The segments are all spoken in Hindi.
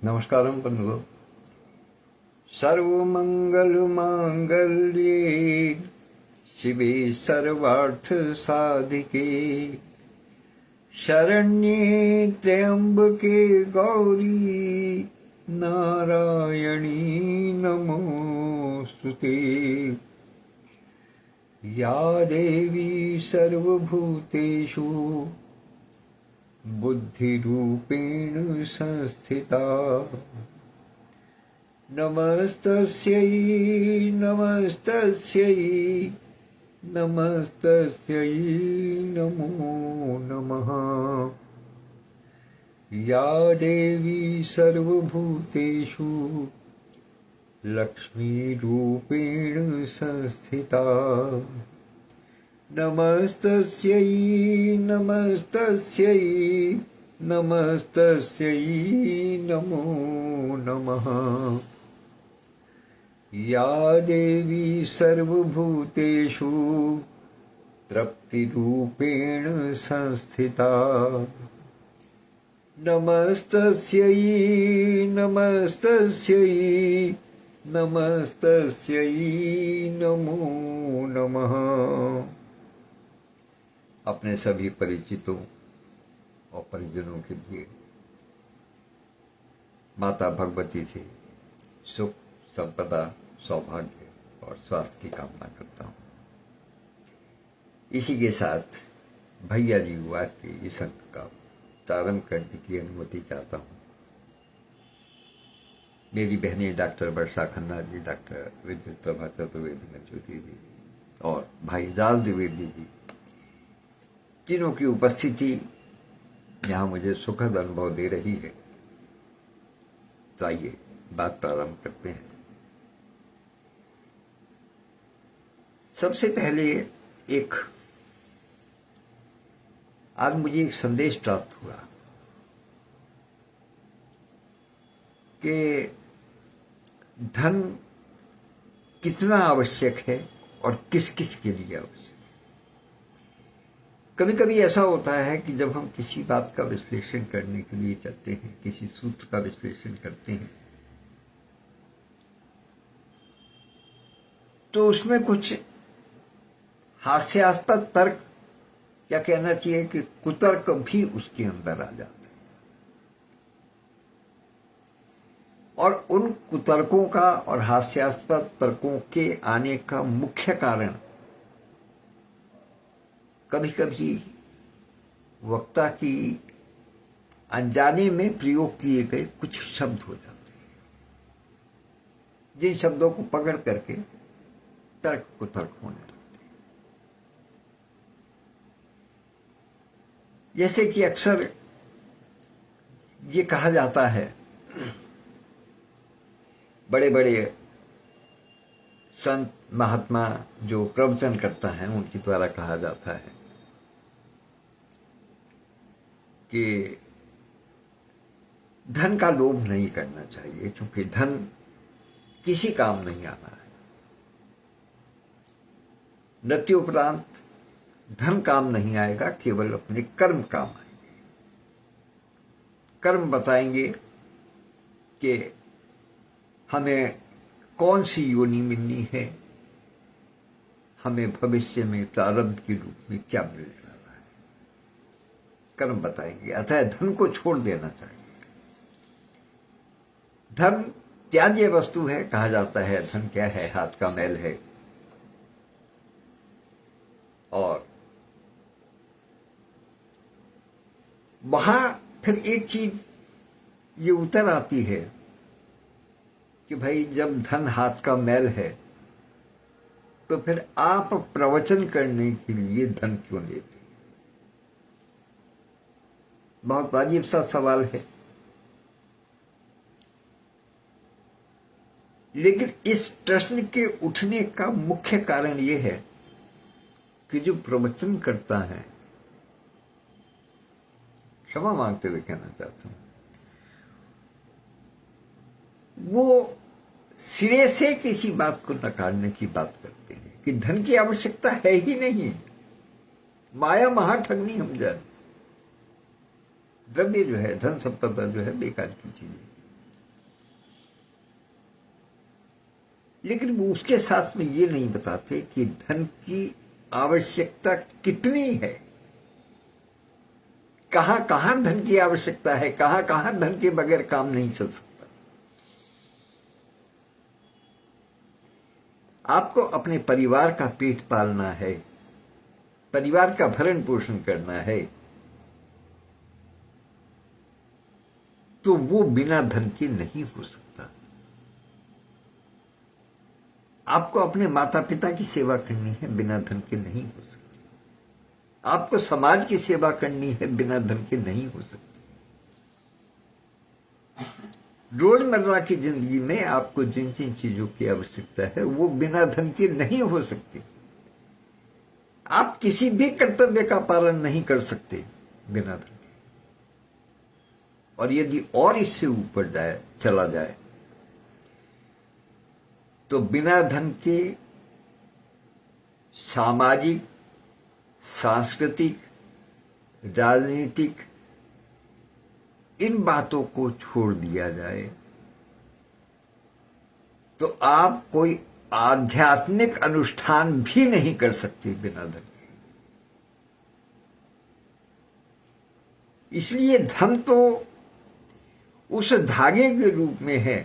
नमस्कारम बंधु। सर्वमंगलमांगल्ये शिवे सर्वार्थ साधिके शरण्ये त्र्यंबके गौरी नारायणी नमोस्तुते। या देवी सर्वभूतेषु बुद्धिरूपेण संस्थिता नमस्तस्यै नमस्तस्यै नमस्तस्यै नमो नमः। या देवी सर्वभूतेषु लक्ष्मीरूपेण संस्थिता नमस्तस्यै नमस्तस्यै नमस्तस्यै नमो नमः। या देवी सर्वभूतेषु तृप्तिरूपेण संस्थिता नमस्तस्यै नमस्तस्यै नमस्तस्यै नमो नमः। अपने सभी परिचितों और परिजनों के लिए माता भगवती से सुख संपदा सौभाग्य और स्वास्थ्य की कामना करता हूँ। इसी के साथ भैया जी आज के इस अंक का प्रारंभ करने की अनुमति चाहता हूँ। मेरी बहनें डॉक्टर वर्षा खन्ना जी, डॉक्टर विद्युत प्रभा चतुर्वेदी मचूती जी और भाई राज द्विवेदी जी, तीनों की उपस्थिति यहाँ मुझे सुखद अनुभव दे रही है। तो आइए बात प्रारंभ करते हैं। सबसे पहले आज मुझे एक संदेश प्राप्त हुआ कि धन कितना आवश्यक है और किस किस के लिए आवश्यक है। कभी कभी ऐसा होता है कि जब हम किसी बात का विश्लेषण करने के लिए चाहते हैं, किसी सूत्र का विश्लेषण करते हैं, तो उसमें कुछ हास्यास्पद तर्क, या कहना चाहिए कि कुतर्क भी उसके अंदर आ जाते हैं। और उन कुतर्कों का और हास्यास्पद तर्कों के आने का मुख्य कारण कभी कभी वक्ता की अनजाने में प्रयोग किए गए कुछ शब्द हो जाते हैं, जिन शब्दों को पकड़ करके तर्क कुतर्क होने लगते हैं। जैसे कि अक्सर ये कहा जाता है, बड़े बड़े संत महात्मा जो प्रवचन करता है उनके द्वारा कहा जाता है कि धन का लोभ नहीं करना चाहिए, क्योंकि धन किसी काम नहीं आना है। मृत्युपरांत धन काम नहीं आएगा, केवल अपने कर्म काम आएंगे। कर्म बताएंगे कि हमें कौन सी योनि मिलनी है, हमें भविष्य में प्रारब्ध के रूप में क्या मिलने वाला है, कर्म बताएंगे। अतः धन को छोड़ देना चाहिए। धन त्याज्य वस्तु है, कहा जाता है धन क्या है, हाथ का मैल है। और वहां फिर एक चीज ये उतर आती है कि भाई जब धन हाथ का मैल है तो फिर आप प्रवचन करने के लिए धन क्यों लेते? बहुत वाजिब सा सवाल है। लेकिन इस प्रश्न के उठने का मुख्य कारण यह है कि जो प्रवचन करता है, क्षमा मांगते हुए कहना चाहता हूं, वो सिरे से किसी बात को नकारने की बात करते हैं कि धन की आवश्यकता है ही नहीं, माया महाठगनी समझा। द्रव्य जो है, धन संपदा जो है, बेकार की चीज है। लेकिन वो उसके साथ में ये नहीं बताते कि धन की आवश्यकता कितनी है, कहां कहां धन की आवश्यकता है, कहां कहां धन के बगैर काम नहीं चल सकता। आपको अपने परिवार का पेट पालना है, परिवार का भरण पोषण करना है, तो वो बिना धन के नहीं हो सकता। आपको अपने माता पिता की सेवा करनी है, बिना धन के नहीं हो सकती। आपको समाज की सेवा करनी है, बिना धन के नहीं हो सकती। रोजमर्रा की जिंदगी में आपको जिन जिन चीजों की आवश्यकता है वो बिना धन के नहीं हो सकती। आप किसी भी कर्तव्य का पालन नहीं कर सकते बिना धन के। और यदि और इससे ऊपर चला जाए तो बिना धन के सामाजिक, सांस्कृतिक, राजनीतिक इन बातों को छोड़ दिया जाए तो आप कोई आध्यात्मिक अनुष्ठान भी नहीं कर सकते बिना धन के। इसलिए धन तो उस धागे के रूप में है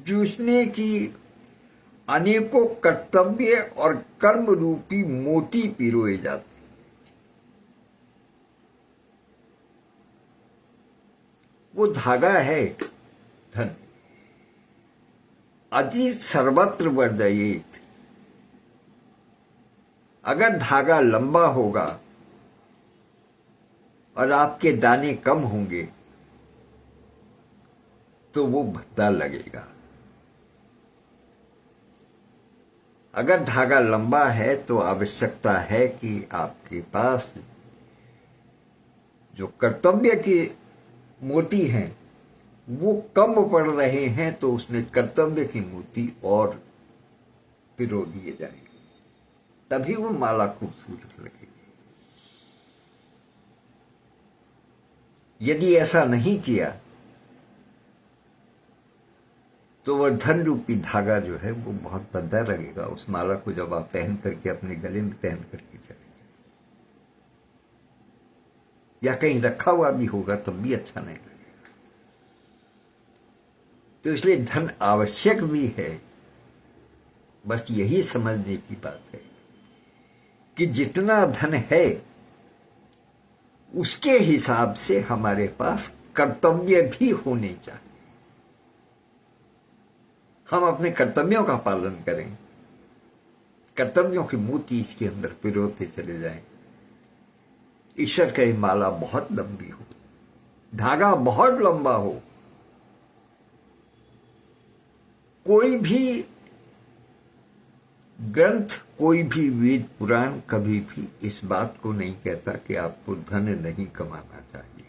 जिसने की अनेकों कर्तव्य और कर्म रूपी मोती पिरोए जाते। वो धागा है धन। अति सर्वत्र वर्जयेत। अगर धागा लंबा होगा और आपके दाने कम होंगे तो वो भद्दा लगेगा। अगर धागा लंबा है तो आवश्यकता है कि आपके पास जो कर्तव्य के मोती हैं वो कम पड़ रहे हैं तो उसमें कर्तव्य की मोती और पिरो दिए जाएंगे, तभी वो माला खूबसूरत लगेगी। यदि ऐसा नहीं किया तो वह धन रूपी धागा जो है वो बहुत भद्दा लगेगा। उस माला को जब आप पहन करके अपने गले में पहन करके चलेंगे या कहीं रखा हुआ भी होगा तब भी अच्छा नहीं लगेगा। तो इसलिए धन आवश्यक भी है। बस यही समझने की बात है कि जितना धन है उसके हिसाब से हमारे पास कर्तव्य भी होने चाहिए। हम अपने कर्तव्यों का पालन करें, कर्तव्यों की मोती इसके अंदर पिरोते चले जाएं। ईश्वर का माला बहुत लंबी हो, धागा बहुत लंबा हो। कोई भी ग्रंथ, कोई भी वेद पुराण कभी भी इस बात को नहीं कहता कि आपको धन नहीं कमाना चाहिए,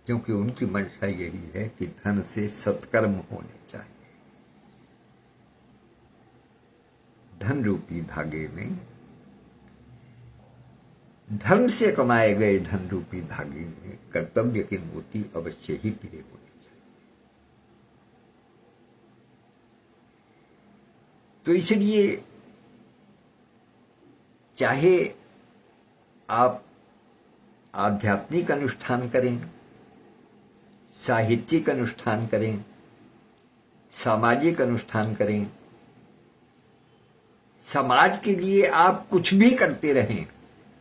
क्योंकि उनकी मंशा यही है कि धन से सत्कर्म होने चाहिए। धन रूपी धागे में, धर्म से कमाए गए धन रूपी धागे में कर्तव्य के मोती अवश्य ही पिरे होने चाहिए। तो इसलिए चाहे आप आध्यात्मिक अनुष्ठान करें, साहित्यिक अनुष्ठान करें, सामाजिक अनुष्ठान करें, समाज के लिए आप कुछ भी करते रहें,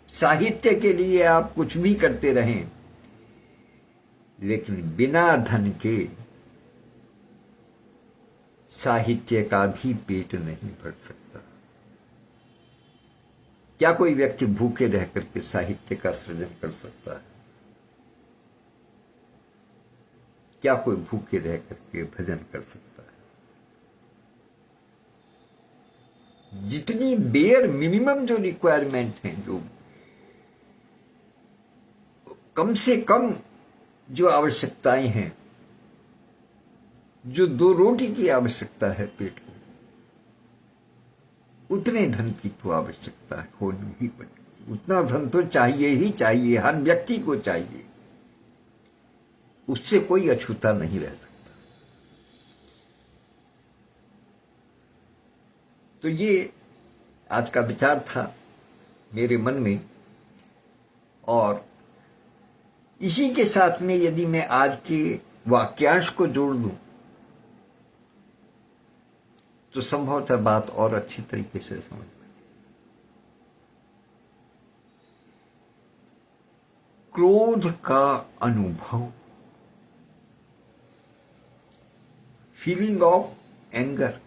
साहित्य के लिए आप कुछ भी करते रहें, लेकिन बिना धन के साहित्य का भी पेट नहीं भर सकता। क्या कोई व्यक्ति भूखे रह करके साहित्य का सृजन कर सकता है? क्या कोई भूखे रह करके भजन कर सकता है? जितनी बेयर मिनिमम जो रिक्वायरमेंट है, जो कम से कम जो आवश्यकताएं हैं, जो 2 रोटी की आवश्यकता है पेट को, उतने धन की तो आवश्यकता होनी ही पड़ेगी। उतना धन तो चाहिए ही चाहिए, हर व्यक्ति को चाहिए। उससे कोई अछूता नहीं रह सकता। तो ये आज का विचार था मेरे मन में, और इसी के साथ में यदि मैं आज के वाक्यांश को जोड़ दूं तो संभवतः बात और अच्छी तरीके से समझ में। क्रोध का अनुभव, फीलिंग ऑफ एंगर,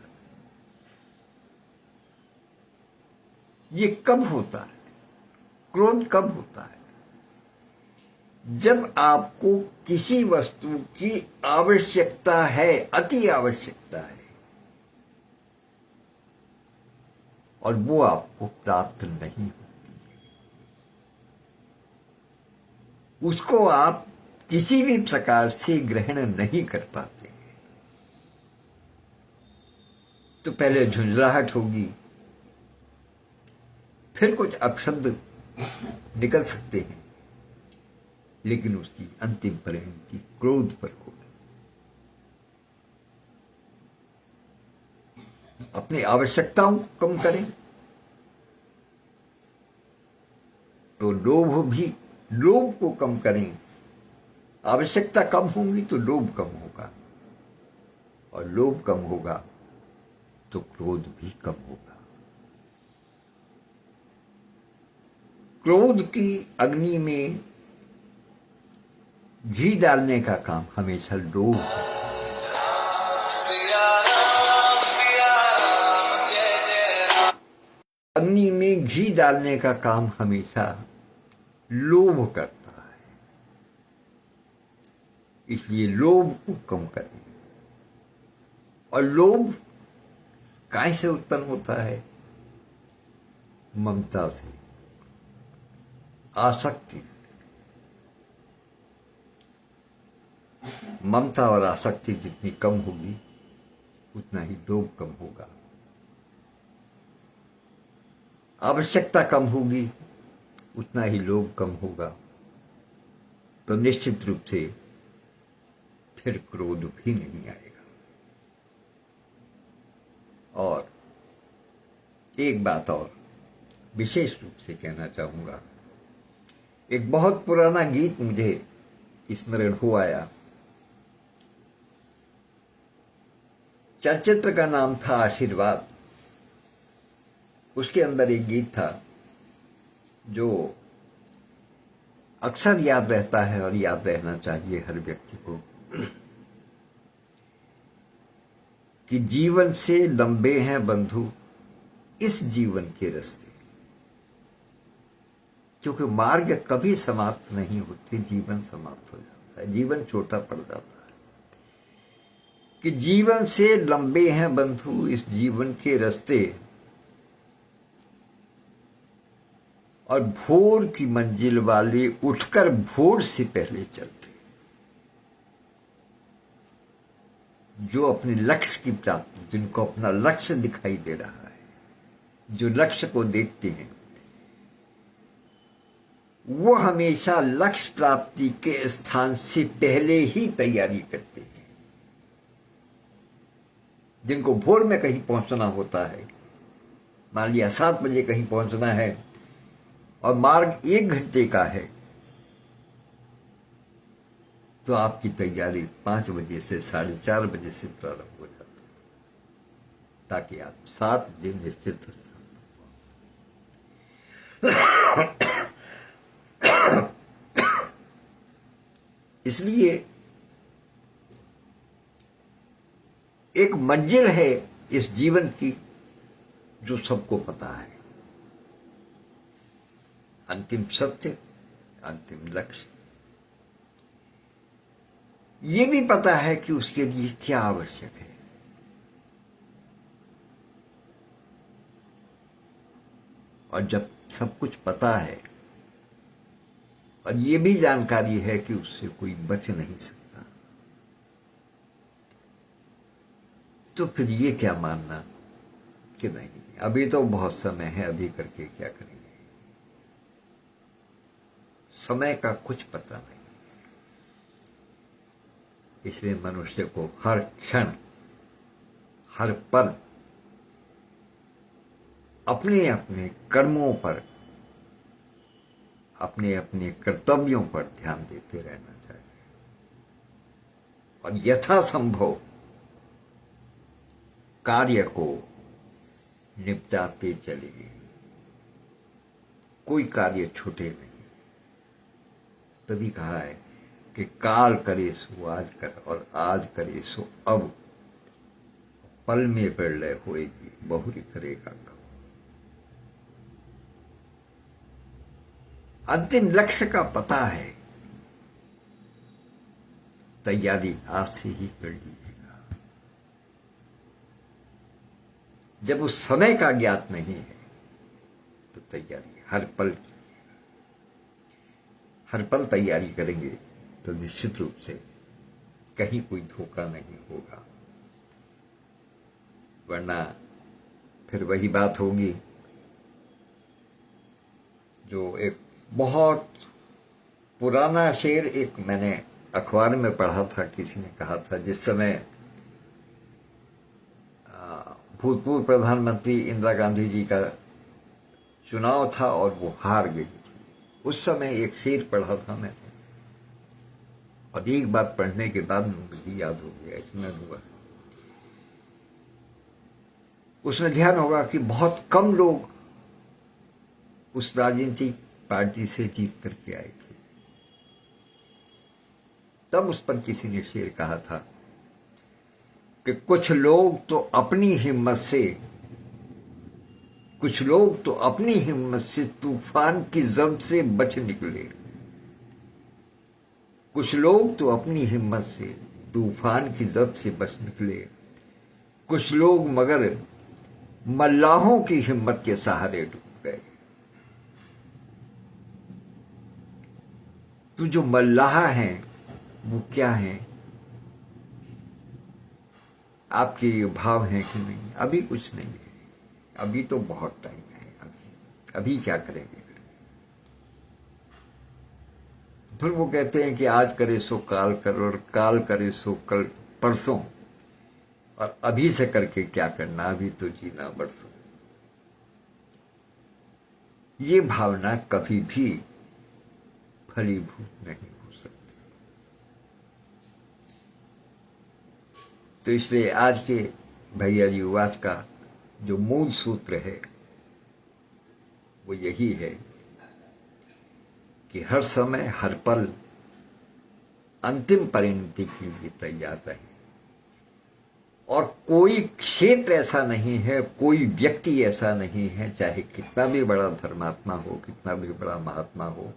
ये कब होता है? क्रोध कब होता है? जब आपको किसी वस्तु की आवश्यकता है, अति आवश्यकता है, और वो आपको प्राप्त नहीं होती है, उसको आप किसी भी प्रकार से ग्रहण नहीं कर पाते, तो पहले झुंझलाहट होगी, फिर कुछ अपशब्द निकल सकते हैं, लेकिन उसकी अंतिम परिणति क्रोध पर होगी। अपनी आवश्यकताओं को कम करें तो लोभ को कम करें। आवश्यकता कम होगी तो लोभ कम होगा, और लोभ कम होगा तो क्रोध भी कम होगा। क्रोध की अग्नि में घी डालने का काम हमेशा लोभ है। अग्नि में घी डालने का काम हमेशा लोभ करता है, इसलिए लोभ को कम करें। और लोभ काय से उत्पन्न होता है? ममता से, आसक्ति से। ममता और आसक्ति जितनी कम होगी उतना ही लोभ कम होगा। आवश्यकता कम होगी उतना ही लोभ कम होगा, तो निश्चित रूप से फिर क्रोध भी नहीं आएगा। और एक बात और विशेष रूप से कहना चाहूंगा, एक बहुत पुराना गीत मुझे स्मरण हो आया। चलचित्र का नाम था आशीर्वाद। उसके अंदर एक गीत था जो अक्सर याद रहता है और याद रहना चाहिए हर व्यक्ति को, कि जीवन से लंबे हैं बंधु इस जीवन के रास्ते, क्योंकि मार्ग कभी समाप्त नहीं होते, जीवन समाप्त हो जाता है, जीवन छोटा पड़ जाता है। कि जीवन से लंबे हैं बंधु इस जीवन के रास्ते, और भोर की मंजिल वाले उठकर भोर से पहले चलते। जो अपने लक्ष्य की प्राप्ति, जिनको अपना लक्ष्य दिखाई दे रहा है, जो लक्ष्य को देखते हैं, वो हमेशा लक्ष्य प्राप्ति के स्थान से पहले ही तैयारी करते हैं। जिनको भोर में कहीं पहुंचना होता है, मान लिया 7 बजे कहीं पहुंचना है और मार्ग 1 घंटे का है, तो आपकी तैयारी 5 बजे से 4:30 बजे से प्रारंभ हो जाती है, ताकि आप 7 बजे निश्चित स्थान पर पहुंच सकें। इसलिए एक मंजिल है इस जीवन की जो सबको पता है, अंतिम सत्य, अंतिम लक्ष्य। ये भी पता है कि उसके लिए क्या आवश्यक है। और जब सब कुछ पता है और ये भी जानकारी है कि उससे कोई बच नहीं सकता, तो फिर ये क्या मानना कि नहीं अभी तो बहुत समय है, अभी करके क्या करेंगे। समय का कुछ पता नहीं, इसलिए मनुष्य को हर क्षण, हर पल अपने अपने कर्मों पर, अपने अपने कर्तव्यों पर ध्यान देते रहना चाहिए और यथासंभव कार्य को निपटाते चलिए। कोई कार्य छूटे नहीं। तभी कहा है कि काल करे सो आज कर और आज करे सो अब, पल में प्रलय होएगी बहुरी करेगा कब। अंतिम लक्ष्य का पता है, तैयारी आज से ही कर लीजिएगा। जब उस समय का ज्ञात नहीं है तो तैयारी हर पल कीजिएगा। हर पल तैयारी करेंगे तो निश्चित रूप से कहीं कोई धोखा नहीं होगा, वरना फिर वही बात होगी जो एक बहुत पुराना शेर एक मैंने अखबार में पढ़ा था, किसी ने कहा था, जिस समय भूतपूर्व प्रधानमंत्री इंदिरा गांधी जी का चुनाव था और वो हार गई थी। उस समय एक शेर पढ़ा था मैंने और एक बात पढ़ने के बाद मुझे याद हो गया, इसमें हुआ उसमें ध्यान होगा कि बहुत कम लोग उस राजनीतिक पार्टी से जीत करके आए थे। तब उस पर किसी ने शेर कहा था कि कुछ लोग तो अपनी हिम्मत से तूफान की जद से बच निकले। कुछ लोग तो अपनी हिम्मत से तूफान की जद से बच निकले, कुछ लोग मगर मल्लाहों की हिम्मत के सहारे डूब गए। तो जो मल्लाह हैं वो क्या हैं? आपके ये भाव हैं कि नहीं? अभी कुछ नहीं है, अभी तो बहुत टाइम है। अभी क्या करेंगे? फिर वो कहते हैं कि आज करे सो काल कर और काल करे सो कल परसों, और अभी से करके क्या करना, अभी तो जीना बरसों। ये भावना कभी भी फलीभूत नहीं हो सकती। तो इसलिए आज के भैया जी वाच का जो मूल सूत्र है वो यही है कि हर समय हर पल अंतिम परिणति के लिए तैयार रहे। और कोई क्षेत्र ऐसा नहीं है, कोई व्यक्ति ऐसा नहीं है, चाहे कितना भी बड़ा धर्मात्मा हो, कितना भी बड़ा महात्मा हो,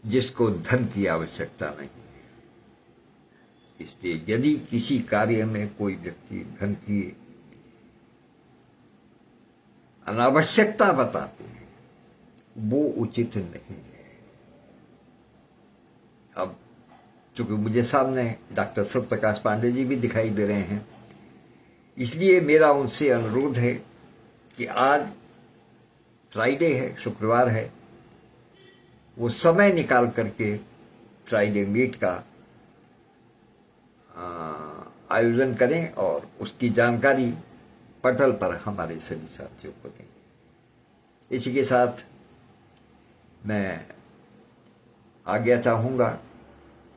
जिसको धन की आवश्यकता नहीं है। इसलिए यदि किसी कार्य में कोई व्यक्ति धन की अनावश्यकता बताते हैं, वो उचित नहीं है। अब चूंकि मुझे सामने डॉक्टर सत्यप्रकाश पांडे जी भी दिखाई दे रहे हैं, इसलिए मेरा उनसे अनुरोध है कि आज फ्राइडे है, शुक्रवार है, वो समय निकाल करके फ्राइडे मीट का आयोजन करें और उसकी जानकारी पटल पर हमारे सभी साथियों को दें। इसी के साथ मैं आज्ञा चाहूँगा,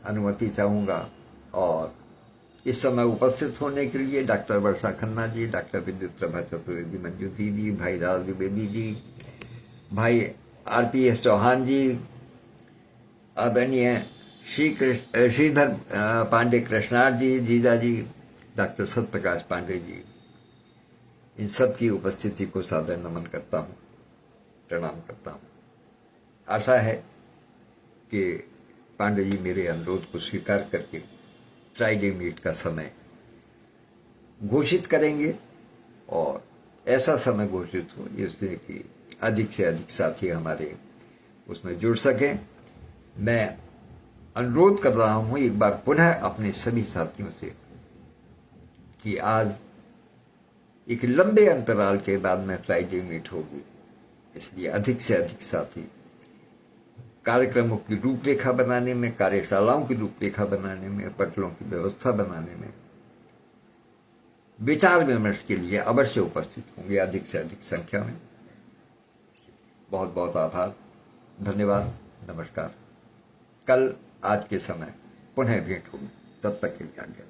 अनुमति चाहूँगा, और इस समय उपस्थित होने के लिए डॉक्टर वर्षा खन्ना जी, डॉक्टर विद्युत प्रभा चतुर्वेदी, मंजू दीदी, भाई राज द्विवेदी जी, भाई RPS चौहान जी, आदरणीय श्रीधर पांडे कृष्णार जी, जीजा जी, डॉक्टर सत्यप्रकाश पांडे जी, इन सब की उपस्थिति को सादर नमन करता हूँ, प्रणाम करता हूँ। आशा है कि पांडे जी मेरे अनुरोध को स्वीकार करके फ्राइडे मीट का समय घोषित करेंगे और ऐसा समय घोषित हो जिससे कि अधिक से अधिक साथी हमारे उसमें जुड़ सकें। मैं अनुरोध कर रहा हूं एक बार पुनः अपने सभी साथियों से कि आज एक लंबे अंतराल के बाद में फ्राइडे मीट होगी, इसलिए अधिक से अधिक साथी कार्यक्रमों की रूपरेखा बनाने में, कार्यशालाओं की रूपरेखा बनाने में, पटलों की व्यवस्था बनाने में विचार विमर्श के लिए अवश्य उपस्थित होंगे अधिक से अधिक संख्या में। बहुत बहुत आभार, धन्यवाद, नमस्कार। कल आज के समय पुनः भेंट होगी, तब तक के लिए आज्ञा।